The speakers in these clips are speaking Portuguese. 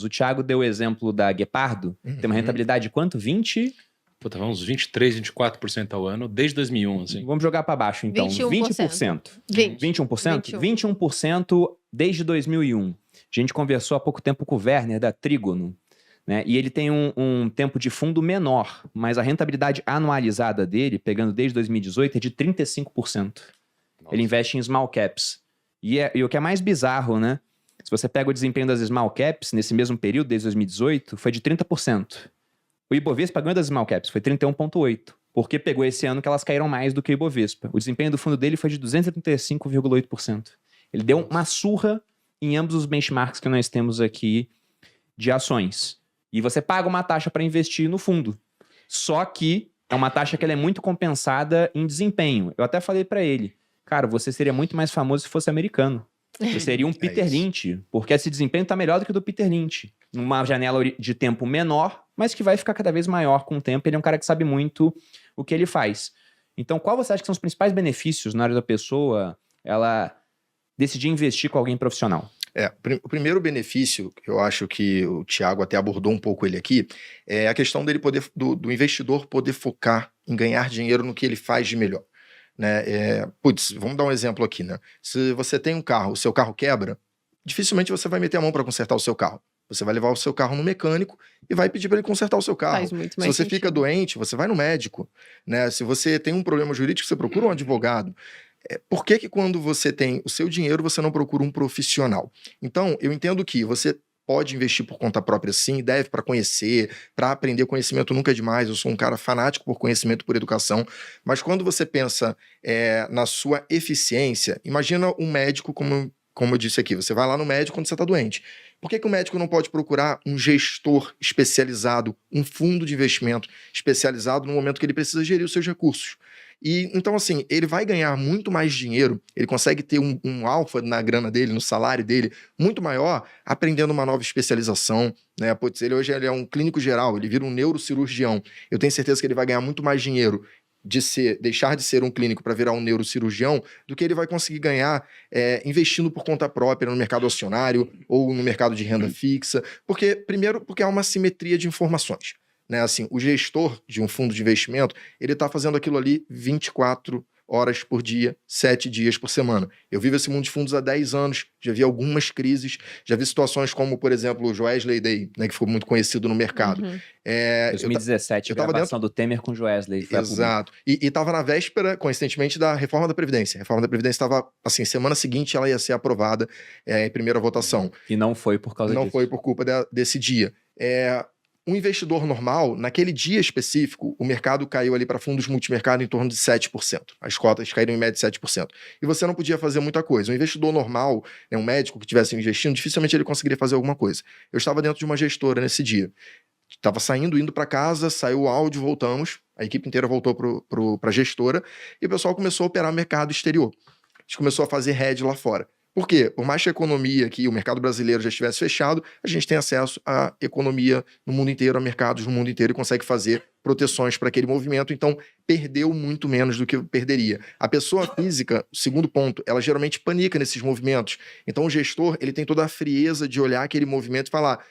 O Thiago deu o exemplo da Guepardo, tem uma rentabilidade de quanto? 20? Pô, tava uns 23%, 24% ao ano, desde 2001, assim. Vamos jogar para baixo, então. 21%. 21%? 21% desde 2001. A gente conversou há pouco tempo com o Werner, da Trígono, né? E ele tem um tempo de fundo menor, mas a rentabilidade anualizada dele, pegando desde 2018, é de 35%. Nossa. Ele investe em small caps. E o que é mais bizarro, né? Se você pega o desempenho das small caps, nesse mesmo período, desde 2018, foi de 30%. O Ibovespa ganhou das small caps, foi 31,8%. Porque pegou esse ano que elas caíram mais do que o Ibovespa. O desempenho do fundo dele foi de 235,8%. Ele deu uma surra em ambos os benchmarks que nós temos aqui de ações. E você paga uma taxa para investir no fundo. Só que é uma taxa que ela é muito compensada em desempenho. Eu até falei para ele, cara, você seria muito mais famoso se fosse americano. Você seria um Peter Lynch, porque esse desempenho está melhor do que o do Peter Lynch. Numa janela de tempo menor, mas que vai ficar cada vez maior com o tempo. Ele é um cara que sabe muito o que ele faz. Então, qual você acha que são os principais benefícios na hora da pessoa ela decidir investir com alguém profissional? O primeiro benefício, que eu acho que o Thiago até abordou um pouco ele aqui, é a questão dele do investidor poder focar em ganhar dinheiro no que ele faz de melhor. Né? Vamos dar um exemplo aqui, né? Se você tem um carro, o seu carro quebra, dificilmente você vai meter a mão para consertar o seu carro. Você vai levar o seu carro no mecânico e vai pedir para ele consertar o seu carro. Faz muito Se mais você sentido. fica doente, você vai no médico. Né? Se você tem um problema jurídico, você procura um advogado. Por que quando você tem o seu dinheiro, você não procura um profissional? Então, eu entendo que você pode investir por conta própria sim, deve para conhecer, para aprender. Conhecimento nunca é demais, eu sou um cara fanático por conhecimento, por educação, mas quando você pensa na sua eficiência, imagina um médico, como eu disse aqui, você vai lá no médico quando você está doente. Por que o médico não pode procurar um gestor especializado, um fundo de investimento especializado no momento que ele precisa gerir os seus recursos? E então, assim, ele vai ganhar muito mais dinheiro, ele consegue ter um alfa na grana dele, no salário dele, muito maior, aprendendo uma nova especialização, né? Ele hoje é um clínico geral, ele vira um neurocirurgião. Eu tenho certeza que ele vai ganhar muito mais dinheiro deixar de ser um clínico para virar um neurocirurgião, do que ele vai conseguir ganhar investindo por conta própria no mercado acionário ou no mercado de renda fixa. Primeiro, porque há uma simetria de informações. Né? Assim, o gestor de um fundo de investimento, ele está fazendo aquilo ali 24 horas por dia, 7 dias por semana. Eu vivo esse mundo de fundos há 10 anos, já vi algumas crises, já vi situações como, por exemplo, o Joesley Day, né, que ficou muito conhecido no mercado. 2017, a gravação do Temer com o Joesley. Exato. E estava na véspera, coincidentemente, da reforma da Previdência. A reforma da Previdência estava, assim, semana seguinte ela ia ser aprovada em primeira votação. E não foi por causa disso. Não foi por culpa desse dia. Um investidor normal, naquele dia específico, o mercado caiu ali para fundos multimercado em torno de 7%. As cotas caíram em média 7%. E você não podia fazer muita coisa. Um investidor normal, um médico que estivesse investindo, dificilmente ele conseguiria fazer alguma coisa. Eu estava dentro de uma gestora nesse dia. Estava indo para casa, saiu o áudio, voltamos. A equipe inteira voltou para a gestora e o pessoal começou a operar mercado exterior. A gente começou a fazer hedge lá fora. Por quê? Por mais que a economia aqui, o mercado brasileiro já estivesse fechado, a gente tem acesso à economia no mundo inteiro, a mercados no mundo inteiro e consegue fazer proteções para aquele movimento, então perdeu muito menos do que perderia. A pessoa física, segundo ponto, ela geralmente panica nesses movimentos. Então o gestor, ele tem toda a frieza de olhar aquele movimento e falar,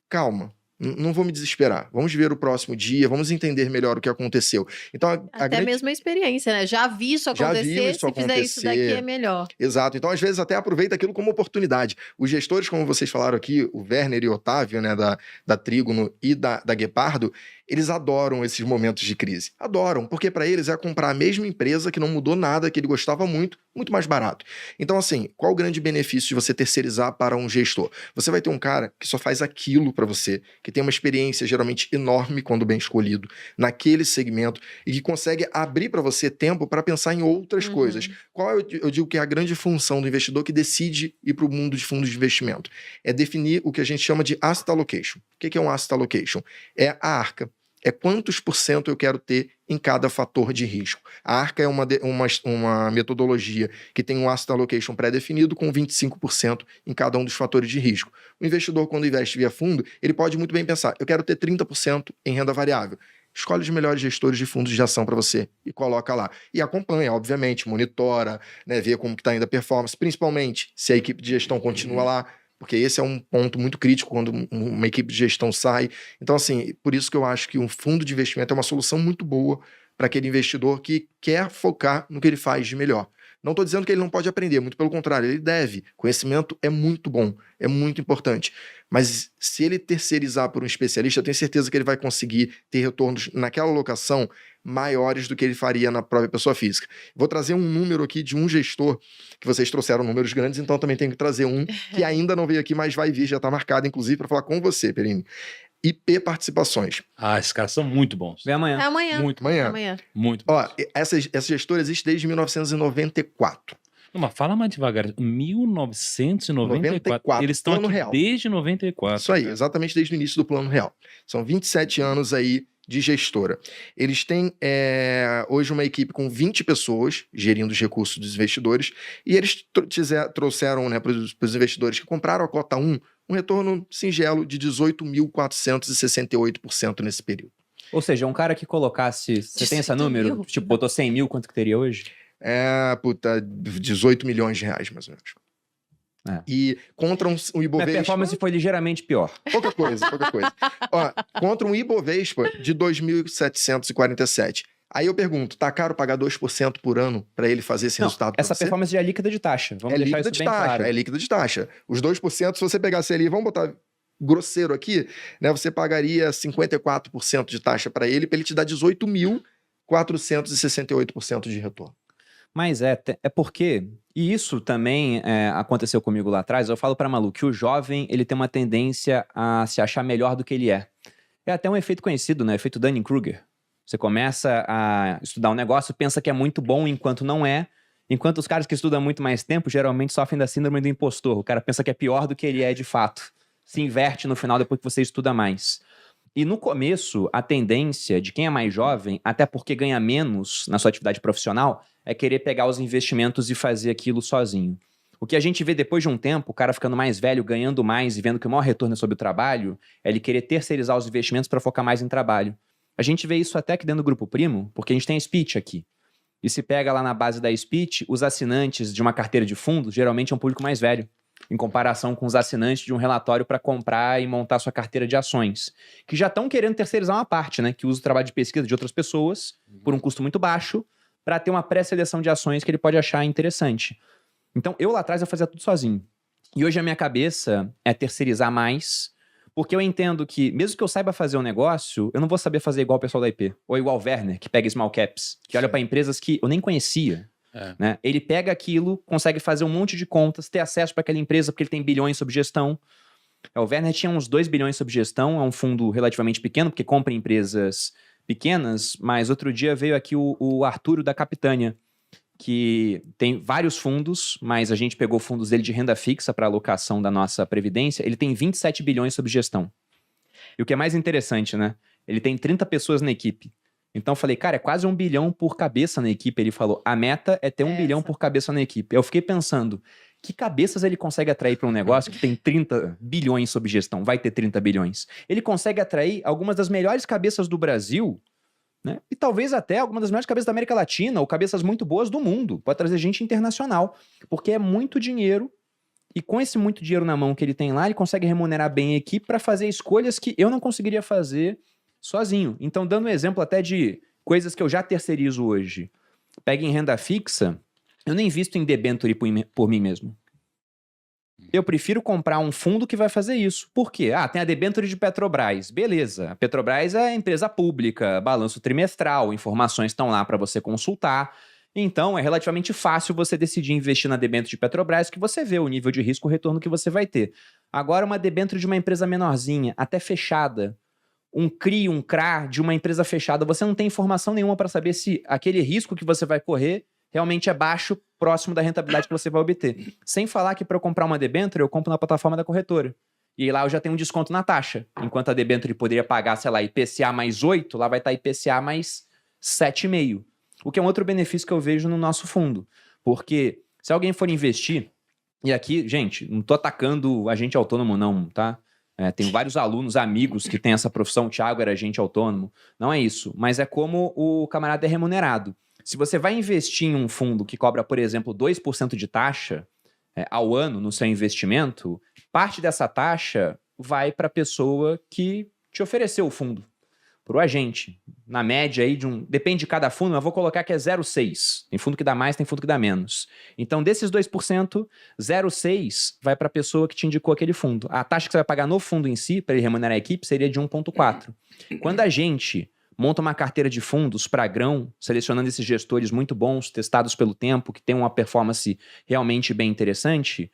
calma, não vou me desesperar, vamos ver o próximo dia, vamos entender melhor o que aconteceu. Então, até mesmo a experiência, né? Já vi isso acontecer, se fizer isso daqui é melhor. Exato, então às vezes até aproveita aquilo como oportunidade. Os gestores, como vocês falaram aqui, o Werner e o Otávio, né, da Trígono e da Guepardo, eles adoram esses momentos de crise. Adoram, porque para eles é comprar a mesma empresa que não mudou nada, que ele gostava muito mais barato. Então, assim, qual o grande benefício de você terceirizar para um gestor? Você vai ter um cara que só faz aquilo para você, que tem uma experiência geralmente enorme quando bem escolhido, naquele segmento, e que consegue abrir para você tempo para pensar em outras coisas. Qual eu digo que é a grande função do investidor que decide ir para o mundo de fundos de investimento? É definir o que a gente chama de asset allocation. O que é um asset allocation? É a arca. É quantos % eu quero ter em cada fator de risco. A Arca é uma metodologia que tem um asset allocation pré-definido com 25% em cada um dos fatores de risco. O investidor, quando investe via fundo, ele pode muito bem pensar, eu quero ter 30% em renda variável. Escolhe os melhores gestores de fundos de ação para você e coloca lá. E acompanha, obviamente, monitora, né, vê como que está indo a performance, principalmente se a equipe de gestão continua lá. porque esse é um ponto muito crítico quando uma equipe de gestão sai. Então, assim, por isso que eu acho que um fundo de investimento é uma solução muito boa para aquele investidor que quer focar no que ele faz de melhor. Não estou dizendo que ele não pode aprender, muito pelo contrário, ele deve. Conhecimento é muito bom, é muito importante. Mas se ele terceirizar por um especialista, eu tenho certeza que ele vai conseguir ter retornos naquela alocação maiores do que ele faria na própria pessoa física. Vou trazer um número aqui de um gestor, que vocês trouxeram números grandes, então também tenho que trazer um que ainda não veio aqui, mas vai vir, já está marcado, inclusive, para falar com você, Perini. IP Participações. Esses caras são muito bons. Vem amanhã. É amanhã. Muito amanhã. Muito Ó, bons. essa gestora existe desde 1994. Não, mas fala mais devagar. 1994. Eles estão aqui real. Desde 94. Isso aí, exatamente desde o início do Plano Real. São 27 anos aí de gestora. Eles têm hoje uma equipe com 20 pessoas gerindo os recursos dos investidores e eles trouxeram, né, para os investidores que compraram a cota 1 um retorno singelo de 18.468% nesse período. Ou seja, um cara que colocasse... Você tem esse número? Tipo, botou 100 mil, quanto que teria hoje? 18 milhões de reais, mais ou menos. E contra um Ibovespa... Minha performance foi ligeiramente pior. Pouca coisa. Ó, contra um Ibovespa de 2.747. Aí eu pergunto, tá caro pagar 2% por ano para ele fazer esse resultado? Essa performance já é líquida de taxa. Vamos deixar isso bem claro. É líquida de taxa. Os 2%, se você pegasse ali, vamos botar grosseiro aqui, né? Você pagaria 54% de taxa para ele te dar 18.468% de retorno. Mas é porque, e isso também aconteceu comigo lá atrás, eu falo para Malu que o jovem ele tem uma tendência a se achar melhor do que ele é. É até um efeito conhecido, né? Efeito Dunning-Kruger. Você começa a estudar um negócio, pensa que é muito bom enquanto não é, enquanto os caras que estudam muito mais tempo geralmente sofrem da síndrome do impostor. O cara pensa que é pior do que ele é de fato. Se inverte no final depois que você estuda mais. E no começo, a tendência de quem é mais jovem, até porque ganha menos na sua atividade profissional, é querer pegar os investimentos e fazer aquilo sozinho. O que a gente vê depois de um tempo, o cara ficando mais velho, ganhando mais e vendo que o maior retorno é sobre o trabalho, é ele querer terceirizar os investimentos para focar mais em trabalho. A gente vê isso até aqui dentro do Grupo Primo, porque a gente tem a Speech aqui. E se pega lá na base da Speech, os assinantes de uma carteira de fundos geralmente é um público mais velho, em comparação com os assinantes de um relatório para comprar e montar sua carteira de ações, que já estão querendo terceirizar uma parte, né? Que usa o trabalho de pesquisa de outras pessoas, por um custo muito baixo, para ter uma pré-seleção de ações que ele pode achar interessante. Então, eu lá atrás eu fazia tudo sozinho. E hoje a minha cabeça é terceirizar mais, porque eu entendo que, mesmo que eu saiba fazer um negócio, eu não vou saber fazer igual o pessoal da IP. Ou igual o Werner, que pega small caps, que olha para empresas que eu nem conhecia. Né? Ele pega aquilo, consegue fazer um monte de contas, ter acesso para aquela empresa, porque ele tem bilhões sob gestão. O Werner tinha uns 2 bilhões sob gestão, é um fundo relativamente pequeno, porque compra empresas pequenas, mas outro dia veio aqui o Arturo da Capitânia, que tem vários fundos, mas a gente pegou fundos dele de renda fixa para alocação da nossa previdência. Ele tem 27 bilhões sob gestão. E o que é mais interessante, né? Ele tem 30 pessoas na equipe. Então eu falei, cara, é quase 1 bilhão por cabeça na equipe. Ele falou, a meta é ter 1 bilhão por cabeça na equipe. Eu fiquei pensando, que cabeças ele consegue atrair para um negócio que tem 30 bilhões sob gestão? Vai ter 30 bilhões. Ele consegue atrair algumas das melhores cabeças do Brasil, né? E talvez até algumas das melhores cabeças da América Latina ou cabeças muito boas do mundo. Pode trazer gente internacional, porque é muito dinheiro e com esse muito dinheiro na mão que ele tem lá, ele consegue remunerar bem a equipe para fazer escolhas que eu não conseguiria fazer sozinho. Então, dando um exemplo até de coisas que eu já terceirizo hoje. Pega em renda fixa, eu nem invisto em debênture por mim mesmo. Eu prefiro comprar um fundo que vai fazer isso. Por quê? Tem a debênture de Petrobras. Beleza. A Petrobras é empresa pública, balanço trimestral, informações estão lá para você consultar. Então, é relativamente fácil você decidir investir na debênture de Petrobras, que você vê o nível de risco, o retorno que você vai ter. Agora, uma debênture de uma empresa menorzinha, até fechada, um CRI, um CRA de uma empresa fechada, você não tem informação nenhuma para saber se aquele risco que você vai correr realmente é baixo, próximo da rentabilidade que você vai obter. Sem falar que para eu comprar uma debênture, eu compro na plataforma da corretora. E lá eu já tenho um desconto na taxa. Enquanto a debênture poderia pagar, sei lá, IPCA mais 8, lá vai estar IPCA mais 7,5. O que é um outro benefício que eu vejo no nosso fundo. Porque se alguém for investir, e aqui, gente, não tô atacando agente autônomo não, tá? Tenho vários alunos, amigos que têm essa profissão. O Thiago era agente autônomo. Não é isso. Mas é como o camarada é remunerado. Se você vai investir em um fundo que cobra, por exemplo, 2% de taxa ao ano no seu investimento, parte dessa taxa vai para a pessoa que te ofereceu o fundo, para o agente. Na média aí depende de cada fundo, mas vou colocar que é 0,6. Tem fundo que dá mais, tem fundo que dá menos. Então, desses 2%, 0,6 vai para a pessoa que te indicou aquele fundo. A taxa que você vai pagar no fundo em si, para ele remunerar a equipe, seria de 1,4. Quando a gente monta uma carteira de fundos para grão, selecionando esses gestores muito bons, testados pelo tempo, que tem uma performance realmente bem interessante,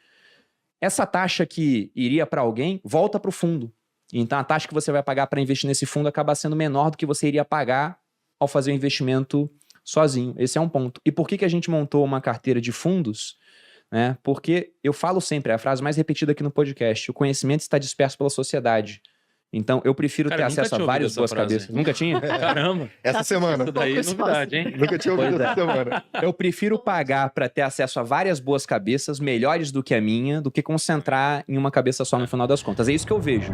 essa taxa que iria para alguém volta para o fundo. Então, a taxa que você vai pagar para investir nesse fundo acaba sendo menor do que você iria pagar ao fazer o investimento sozinho. Esse é um ponto. E por que a gente montou uma carteira de fundos? Né? Porque eu falo sempre, é a frase mais repetida aqui no podcast, o conhecimento está disperso pela sociedade. Então, eu prefiro ter acesso a várias boas cabeças. Nunca tinha? Caramba. Essa semana. Isso daí é novidade, hein? Nunca tinha ouvido essa semana. Eu prefiro pagar para ter acesso a várias boas cabeças, melhores do que a minha, do que concentrar em uma cabeça só no final das contas. É isso que eu vejo.